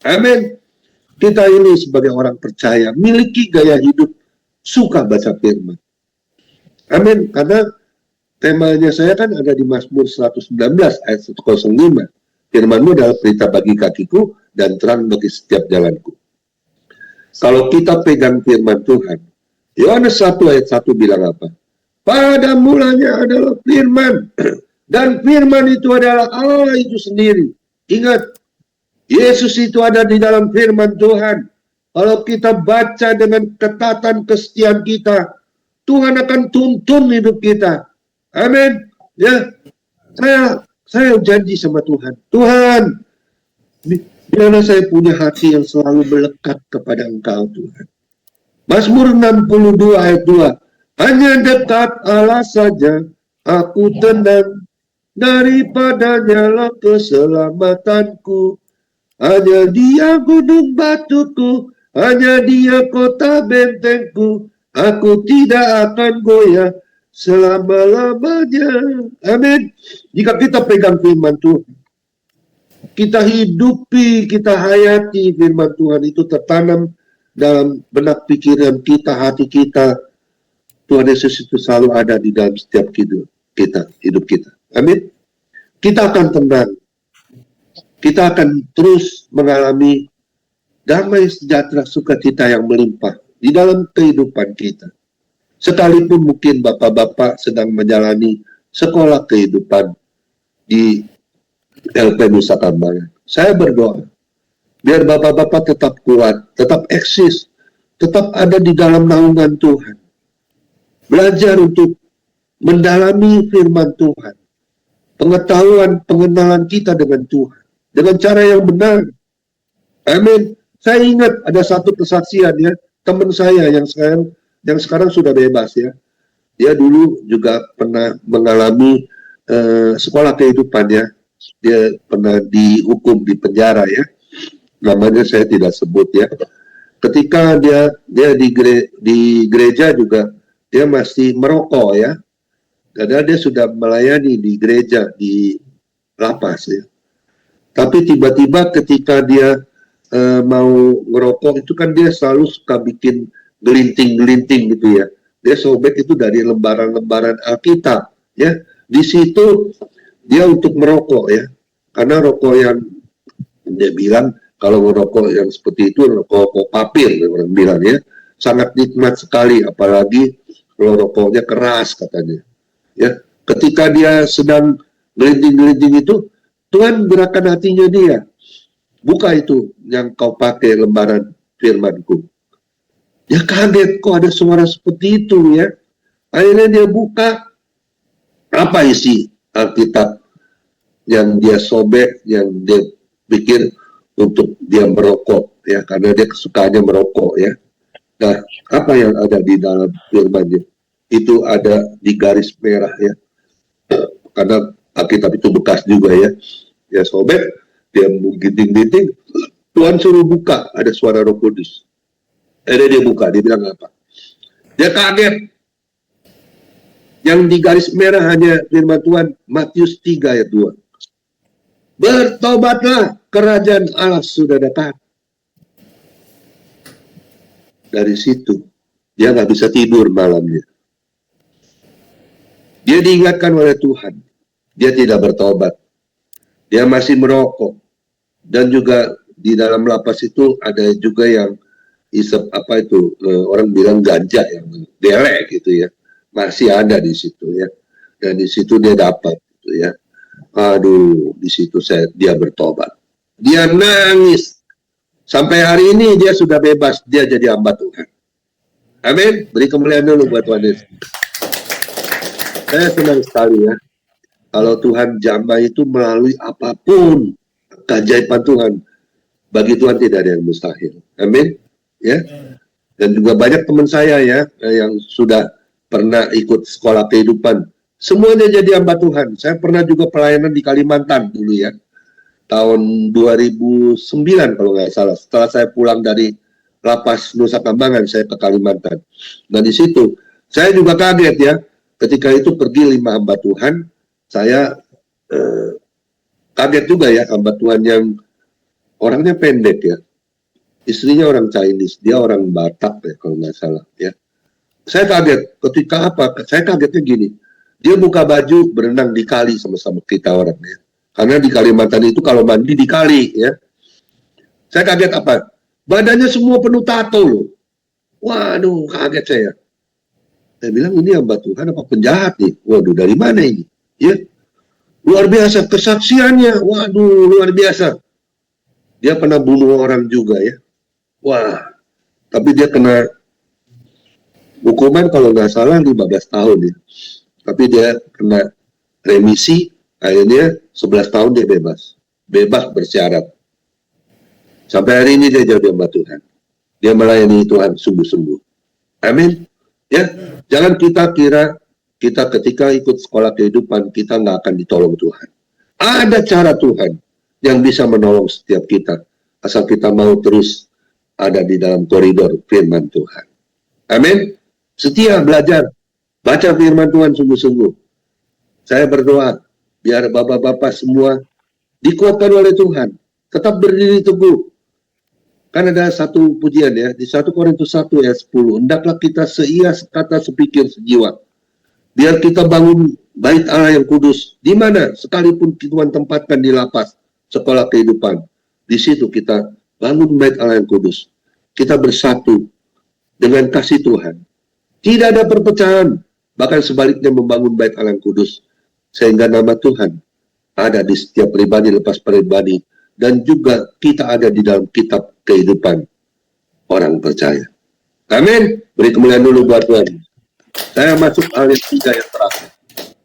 Amin. Kita ini sebagai orang percaya, miliki gaya hidup, suka baca firman. Amin. Karena temanya saya kan ada di Mazmur 119 ayat 105. Firman-Mu adalah pelita bagi kakiku dan terang bagi setiap jalanku. Kalau kita pegang firman Tuhan, Yohanes 1 ayat 1 bilang apa? Pada mulanya adalah firman, dan firman itu adalah Allah itu sendiri. Ingat, Yesus itu ada di dalam firman Tuhan. Kalau kita baca dengan ketatan kesetiaan kita, Tuhan akan tuntun hidup kita. Amin. Ya, saya janji sama Tuhan. Tuhan, biarlah saya punya hati yang selalu melekat kepada Engkau, Tuhan. Mazmur 62 ayat 2. Hanya dekat Allah saja aku tenang, daripadanya lah keselamatanku. Hanya Dia gunung batuku, hanya Dia kota bentengku. Aku tidak akan goyah selama-lamanya. Amin. Jika kita pegang firman Tuhan, kita hidupi, kita hayati firman Tuhan itu tertanam dalam benak pikiran kita, hati kita. Tuhan Yesus itu selalu ada di dalam setiap hidup kita. Amin. Kita akan tenang. Kita akan terus mengalami damai sejahtera sukacita yang melimpah di dalam kehidupan kita. Sekalipun mungkin bapak-bapak sedang menjalani sekolah kehidupan di LP Nusa Kambangan. Saya berdoa, biar bapak-bapak tetap kuat, tetap eksis, tetap ada di dalam naungan Tuhan. Belajar untuk mendalami firman Tuhan. Pengetahuan, pengenalan kita dengan Tuhan. Dengan cara yang benar. Amin. Saya ingat ada satu kesaksian ya, teman saya yang sekarang sudah bebas ya. Dia dulu juga pernah mengalami sekolah kehidupan ya. Dia pernah dihukum di penjara ya. Namanya saya tidak sebut ya. Ketika dia di gereja juga dia masih merokok ya. Karena dia sudah melayani di gereja di lapas ya. Tapi tiba-tiba ketika dia mau ngerokok itu kan dia selalu suka bikin gelinting-gelinting gitu ya. Dia sobek itu dari lembaran-lembaran Alkitab ya. Di situ dia untuk merokok ya. Karena rokok yang dia bilang kalau merokok yang seperti itu rokok papir orang bilang ya. Sangat nikmat sekali apalagi kalau rokoknya keras katanya. Ya, ketika dia sedang gelinting-gelinting itu Tuhan gerakan hatinya dia. Buka itu yang kau pakai lembaran firmanku. Ya kaget kok ada suara seperti itu ya. Akhirnya dia buka apa isi Alkitab yang dia sobek, yang dia pikir untuk dia merokok ya, karena dia kesukaannya merokok ya. Nah, apa yang ada di dalam firman-Nya? Itu ada di garis merah ya. Karena Alkitab itu bekas juga ya. Dia sobek, dia ginting-ginting, Tuhan suruh buka, ada suara Roh Kudus. Dia buka, dia bilang apa? Dia kaget. Yang di garis merah hanya firman Tuhan, Matius 3 ayat 2. Bertobatlah, kerajaan Allah sudah dekat. Dari situ, dia nggak bisa tidur malamnya. Dia diingatkan oleh Tuhan. Dia tidak bertobat. Dia masih merokok. Dan juga di dalam lapas itu ada juga yang isep apa itu, orang bilang ganja yang delek gitu ya. Masih ada di situ ya. Dan di situ dia dapat gitu ya. Aduh, di situ dia bertobat. Dia nangis. Sampai hari ini dia sudah bebas, dia jadi hamba Tuhan. Amin. Beri kemuliaan dulu buat Tuhan Yesus. Saya senang sekali ya. Kalau Tuhan jamah itu melalui apapun keajaiban Tuhan. Bagi Tuhan tidak ada yang mustahil. Amin. Ya. Dan juga banyak teman saya ya yang sudah pernah ikut sekolah kehidupan. Semuanya jadi hamba Tuhan. Saya pernah juga pelayanan di Kalimantan dulu ya. Tahun 2009 kalau nggak salah. Setelah saya pulang dari lapas Nusa Kambangan, saya ke Kalimantan. Nah di situ saya juga kaget ya. Ketika itu pergi 5 hamba Tuhan, saya kaget juga ya hamba Tuhan yang orangnya pendek ya. Istrinya orang Chinese, dia orang Batak ya kalau nggak salah ya. Saya kaget ketika apa? Saya kagetnya gini. Dia buka baju berenang di kali sama-sama kita orangnya. Karena di Kalimantan itu kalau mandi di kali ya. Saya kaget apa? Badannya semua penuh tato loh. Waduh, kaget saya. Saya bilang ini hamba Tuhan apa penjahat nih? Waduh, dari mana ini? Ya, luar biasa kesaksiannya. Waduh, luar biasa. Dia pernah bunuh orang juga ya. Wah, tapi dia kena hukuman kalau nggak salah 15 tahun ya. Tapi dia kena remisi, akhirnya 11 tahun dia bebas. Bebas bersyarat. Sampai hari ini dia jadi hamba Tuhan. Dia melayani Tuhan sungguh-sungguh. Amin. Ya, jangan kita kira kita ketika ikut sekolah kehidupan kita nggak akan ditolong Tuhan. Ada cara Tuhan yang bisa menolong setiap kita asal kita mau terus ada di dalam koridor firman Tuhan. Amin. Setia belajar, baca firman Tuhan sungguh-sungguh. Saya berdoa biar bapak-bapak semua dikuatkan oleh Tuhan, tetap berdiri teguh. Kan ada satu pujian ya, di 1 Korintus 1 ayat 10, hendaklah kita seia, sekata, sepikir, sejiwa. Biar kita bangun bait Allah yang kudus. Di mana? Sekalipun Tuhan tempatkan di lapas, sekolah kehidupan. Di situ kita bangun bait Allah yang kudus. Kita bersatu dengan kasih Tuhan. Tidak ada perpecahan. Bahkan sebaliknya membangun bait Allah yang kudus. Sehingga nama Tuhan ada di setiap pribadi lepas pribadi. Dan juga kita ada di dalam kitab kehidupan orang percaya. Amin. Beri kemuliaan dulu buat Tuhan. Saya masuk hal yang ketiga yang terakhir.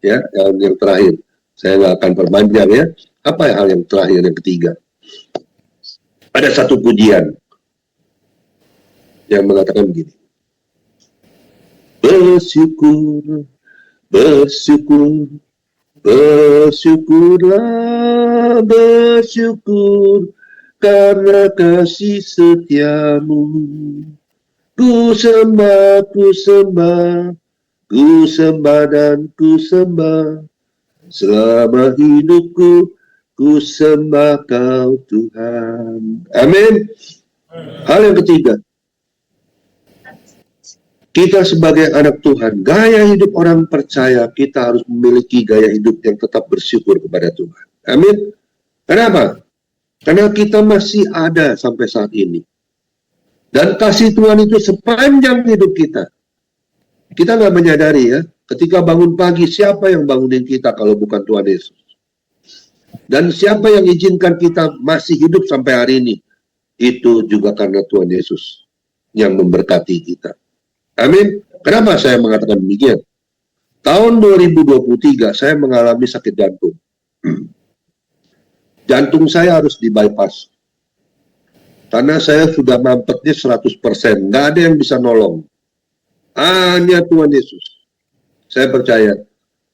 Ya, yang terakhir. Saya nggak akan perpanjang ya. Apa hal yang terakhir yang ketiga? Ada satu pujian yang mengatakan begini. Bersyukur, bersyukur, bersyukurlah, bersyukur karena kasih setiamu. Ku sembah, ku sembah, ku sembah dan ku sembah. Selama hidupku, ku sembah Kau Tuhan. Amin. Hal yang ketiga, kita sebagai anak Tuhan, gaya hidup orang percaya, kita harus memiliki gaya hidup yang tetap bersyukur kepada Tuhan. Amin. Kenapa? Karena kita masih ada sampai saat ini. Dan kasih Tuhan itu sepanjang hidup kita. Kita nggak menyadari ya, ketika bangun pagi, siapa yang bangunin kita kalau bukan Tuhan Yesus? Dan siapa yang izinkan kita masih hidup sampai hari ini? Itu juga karena Tuhan Yesus yang memberkati kita. Amin. Kenapa saya mengatakan demikian? Tahun 2023 saya mengalami sakit jantung. Jantung saya harus di bypass. Karena saya sudah mampetnya 100%. Nggak ada yang bisa nolong. Hanya Tuhan Yesus. Saya percaya.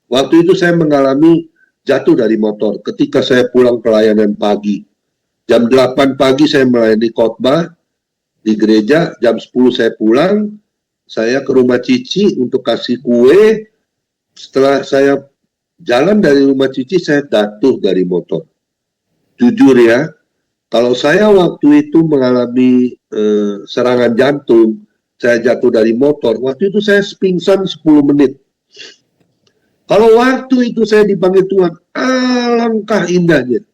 Waktu itu saya mengalami jatuh dari motor. Ketika saya pulang pelayanan pagi. Jam 8 pagi saya melayani khotbah di gereja. Jam 10 saya pulang. Saya ke rumah Cici untuk kasih kue. Setelah saya jalan dari rumah Cici, saya jatuh dari motor. Jujur ya, kalau saya waktu itu mengalami serangan jantung, saya jatuh dari motor, waktu itu saya pingsan 10 menit. Kalau waktu itu saya dipanggil Tuhan, alangkah indahnya.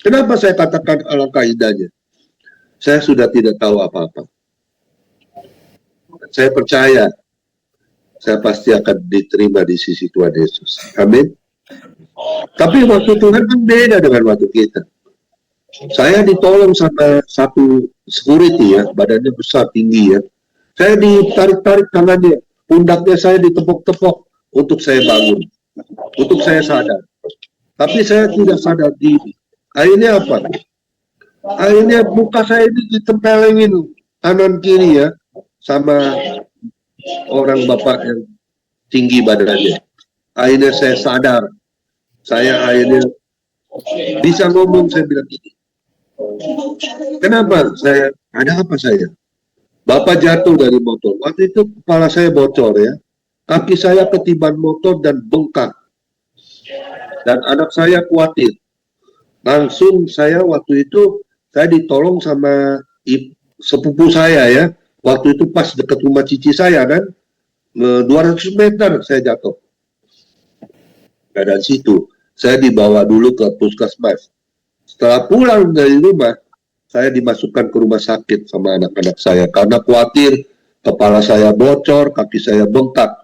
Kenapa saya katakan alangkah indahnya? Saya sudah tidak tahu apa-apa. Saya percaya, saya pasti akan diterima di sisi Tuhan Yesus. Amin. Tapi waktu Tuhan kan beda dengan waktu kita. Saya ditolong sama satu security ya, badannya besar, tinggi ya. Saya ditarik-tarik tangannya, pundaknya saya ditepok-tepok untuk saya bangun, untuk saya sadar. Tapi saya tidak sadar diri. Akhirnya apa? Akhirnya muka saya ini ditempelengin kanan kiri ya, sama orang bapak yang tinggi badannya. Akhirnya saya sadar. Saya akhirnya bisa ngomong, saya bilang gini. Kenapa? Ada apa saya? Bapak jatuh dari motor. Waktu itu kepala saya bocor ya. Kaki saya ketiban motor dan bengkak. Dan anak saya khawatir. Langsung saya waktu itu, saya ditolong sama sepupu saya ya. Waktu itu pas dekat rumah Cici saya kan, 200 meter saya jatuh. Nah, dari situ, saya dibawa dulu ke puskesmas. Setelah pulang dari rumah, saya dimasukkan ke rumah sakit sama anak-anak saya. Karena khawatir, kepala saya bocor, kaki saya bengkak.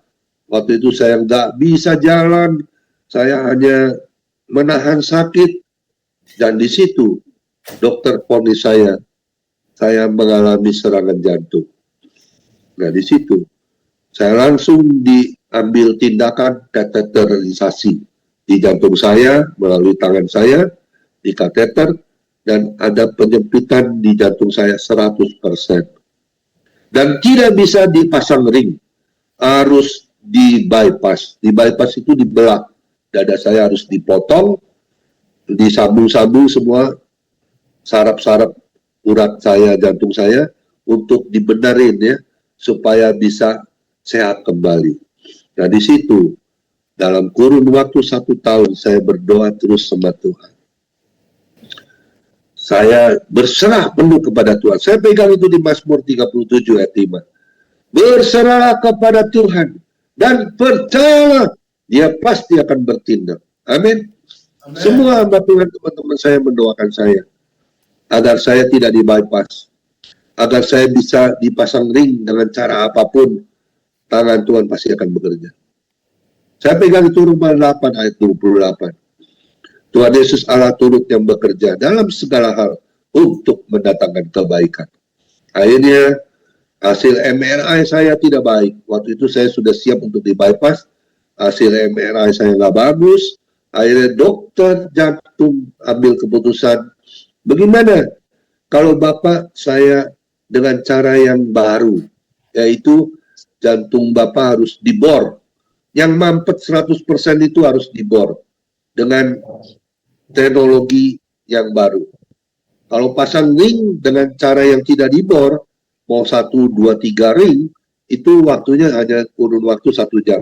Waktu itu saya nggak bisa jalan, saya hanya menahan sakit. Dan di situ, dokter vonis saya mengalami serangan jantung. Nah, di situ saya langsung diambil tindakan kateterisasi di jantung saya melalui tangan saya di kateter dan ada penyempitan di jantung saya 100%. Dan tidak bisa dipasang ring, harus di bypass. Di bypass itu dibelah, dada saya harus dipotong, disambung-sambung semua saraf-saraf urat saya, jantung saya untuk dibenerin ya, supaya bisa sehat kembali. Nah di situ, dalam kurun waktu 1 tahun saya berdoa terus sama Tuhan. Saya berserah penuh kepada Tuhan. Saya pegang itu di Mazmur 37 ayat 5. Berserah kepada Tuhan dan percayalah Dia pasti akan bertindak. Amin. Amin. Semua hamba Tuhan, teman-teman saya mendoakan saya agar saya tidak di-bypass, agar saya bisa dipasang ring dengan cara apapun, tangan Tuhan pasti akan bekerja. Saya pegang itu Roma 8 ayat 28. Tuhan Yesus Allah turut yang bekerja dalam segala hal untuk mendatangkan kebaikan. Akhirnya hasil MRI saya tidak baik. Waktu itu saya sudah siap untuk di-bypass. Hasil MRI saya nggak bagus. Akhirnya dokter jantung ambil keputusan, bagaimana kalau Bapak saya dengan cara yang baru, yaitu jantung Bapak harus dibor. Yang mampet 100% itu harus dibor dengan teknologi yang baru. Kalau pasang ring dengan cara yang tidak dibor, mau 1, 2, 3 ring, itu waktunya hanya kurun waktu 1 jam.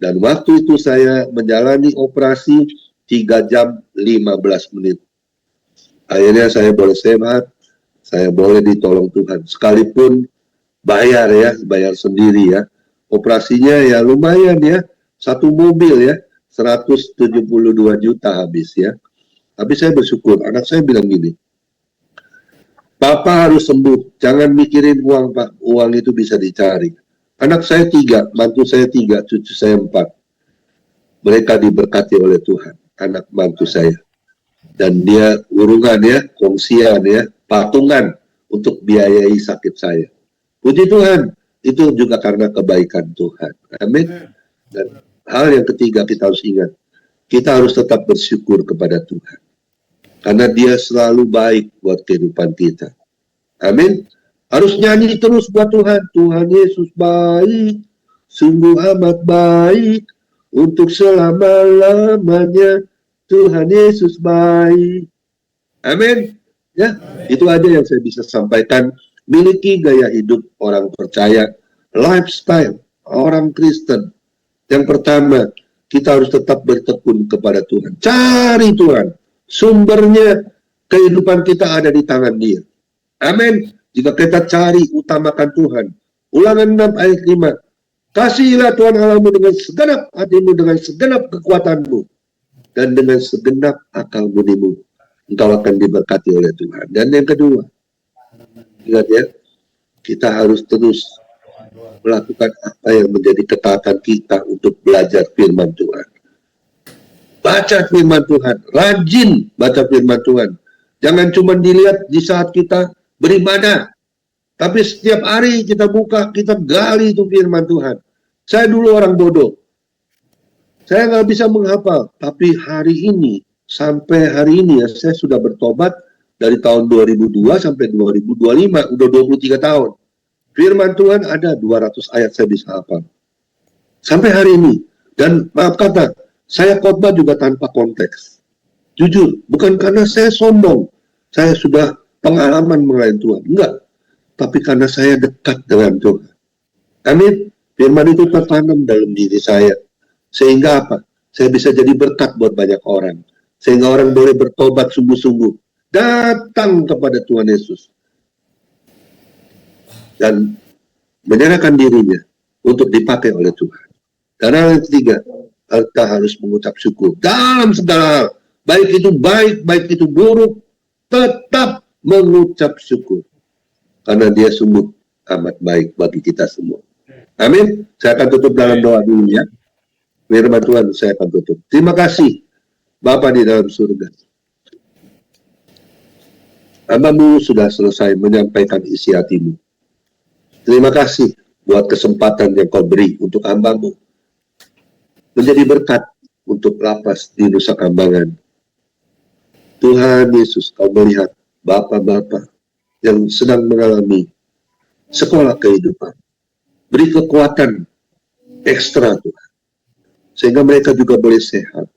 Dan waktu itu saya menjalani operasi 3 jam 15 menit. Akhirnya saya boleh sehat, saya boleh ditolong Tuhan. Sekalipun bayar sendiri ya. Operasinya ya lumayan ya, 1 mobil ya, 172 juta habis ya. Tapi saya bersyukur, anak saya bilang gini, Papa harus sembuh, jangan mikirin uang Pak, uang itu bisa dicari. Anak saya 3, mantu saya 3, cucu saya 4. Mereka diberkati oleh Tuhan, anak mantu saya. Dan dia urungan ya, kongsian ya, patungan untuk biayai sakit saya. Puji Tuhan, itu juga karena kebaikan Tuhan. Amin. Dan hal yang ketiga kita harus ingat, kita harus tetap bersyukur kepada Tuhan. Karena Dia selalu baik buat kehidupan kita. Amin. Harus nyanyi terus buat Tuhan. Tuhan Yesus baik, sungguh amat baik, untuk selama-lamanya. Tuhan Yesus baik. Amin. Ya, itu aja yang saya bisa sampaikan. Miliki gaya hidup orang percaya, lifestyle orang Kristen. Yang pertama, kita harus tetap bertekun kepada Tuhan. Cari Tuhan. Sumbernya kehidupan kita ada di tangan Dia. Amin. Jika kita cari, utamakan Tuhan. Ulangan 6 ayat 5. Kasihilah Tuhan Allahmu dengan segenap hatimu, dengan segenap kekuatanmu, dan dengan segenap akal budimu. Engkau akan diberkati oleh Tuhan. Dan yang kedua, ingat ya, kita harus terus melakukan apa yang menjadi ketaatan kita untuk belajar firman Tuhan. Baca firman Tuhan, rajin baca firman Tuhan. Jangan cuma dilihat di saat kita beribadah, tapi setiap hari kita buka, kita gali itu firman Tuhan. Saya dulu orang bodoh, saya nggak bisa menghafal, tapi hari ini, sampai hari ini ya, saya sudah bertobat dari tahun 2002 sampai 2025, udah 23 tahun. Firman Tuhan ada 200 ayat saya bisa hafal. Sampai hari ini. Dan maaf kata, saya khotbah juga tanpa konteks. Jujur, bukan karena saya sombong. Saya sudah pengalaman melayani Tuhan. Enggak. Tapi karena saya dekat dengan Tuhan. Amin. Firman itu tertanam dalam diri saya. Sehingga apa? Saya bisa jadi berkat buat banyak orang. Sehingga orang boleh bertobat sungguh-sungguh. Datang kepada Tuhan Yesus. Dan menyerahkan dirinya untuk dipakai oleh Tuhan. Dan yang ketiga, kita harus mengucap syukur dalam segala hal, baik itu baik, baik itu buruk, tetap mengucap syukur karena Dia sungguh amat baik bagi kita semua. Amin. Saya akan tutup dalam doa dulu ya. Firman Tuhan saya akan tutup. Terima kasih Bapa di dalam surga. Hamba-Mu sudah selesai menyampaikan isi hatimu. Terima kasih buat kesempatan yang Kau beri untuk hamba-Mu menjadi berkat untuk lapas di Nusa Kambangan. Tuhan Yesus, Kau melihat bapak-bapak yang sedang mengalami sekolah kehidupan. Beri kekuatan ekstra Tuhan, sehingga mereka juga boleh sehat,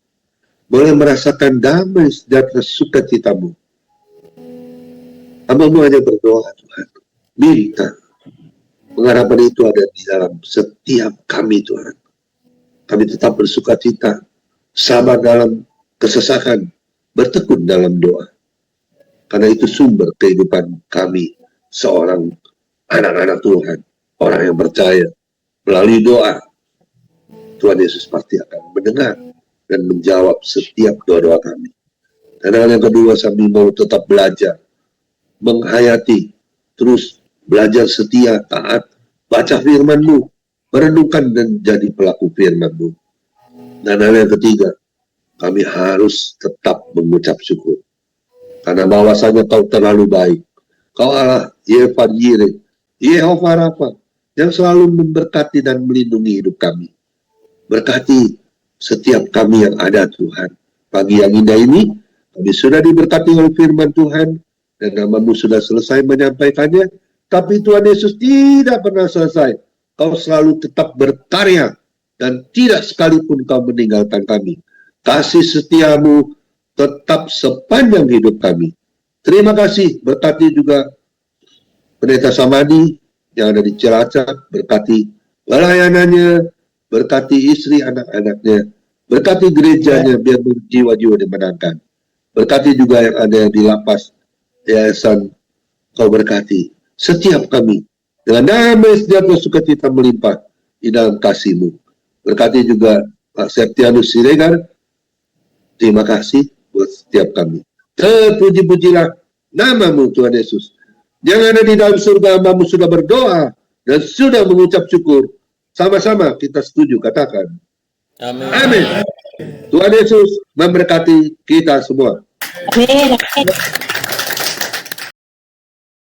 boleh merasakan damai sejahtera sukacita-Mu. Hamba-Mu hanya berdoa Tuhan, minta pengharapan itu ada di dalam setiap kami Tuhan. Kami tetap bersuka cita, sabar dalam kesesakan, bertekun dalam doa. Karena itu sumber kehidupan kami, seorang anak-anak Tuhan, orang yang percaya. Melalui doa, Tuhan Yesus pasti akan mendengar dan menjawab setiap doa-doa kami. Dan hal yang kedua, kami mau tetap belajar, menghayati, terus belajar setia, taat, baca firman-Mu, merenungkan dan jadi pelaku firman-Mu. Dan hal yang ketiga, kami harus tetap mengucap syukur. Karena bahwasanya Kau terlalu baik. Kau Allah Yehovah Jireh, Yehovah Rafa, yang selalu memberkati dan melindungi hidup kami. Berkati setiap kami yang ada, Tuhan. Pagi yang indah ini, kami sudah diberkati oleh firman Tuhan, dan nama-Mu sudah selesai menyampaikannya, tapi Tuhan Yesus tidak pernah selesai. Kau selalu tetap berkarya, dan tidak sekalipun Kau meninggalkan kami. Kasih setia-Mu tetap sepanjang hidup kami. Terima kasih, berkati juga Pendeta Samadi yang ada di Cilacap, berkati pelayanannya, berkati istri anak-anaknya, berkati gerejanya biar jiwa-jiwa dimenangkan. Berkati juga yang ada di lapas yayasan, Kau berkati setiap kami dengan damai sejahtera sukacita melimpah di dalam kasih-Mu. Berkati juga Pak Septianus Siregar, terima kasih buat setiap kami. Terpuji-pujilah nama-Mu Tuhan Yesus. Yang ada di dalam surga, hamba-Mu sudah berdoa dan sudah mengucap syukur. Sama-sama kita setuju, katakan. Amin. Amin. Tuhan Yesus memberkati kita semua. Amin.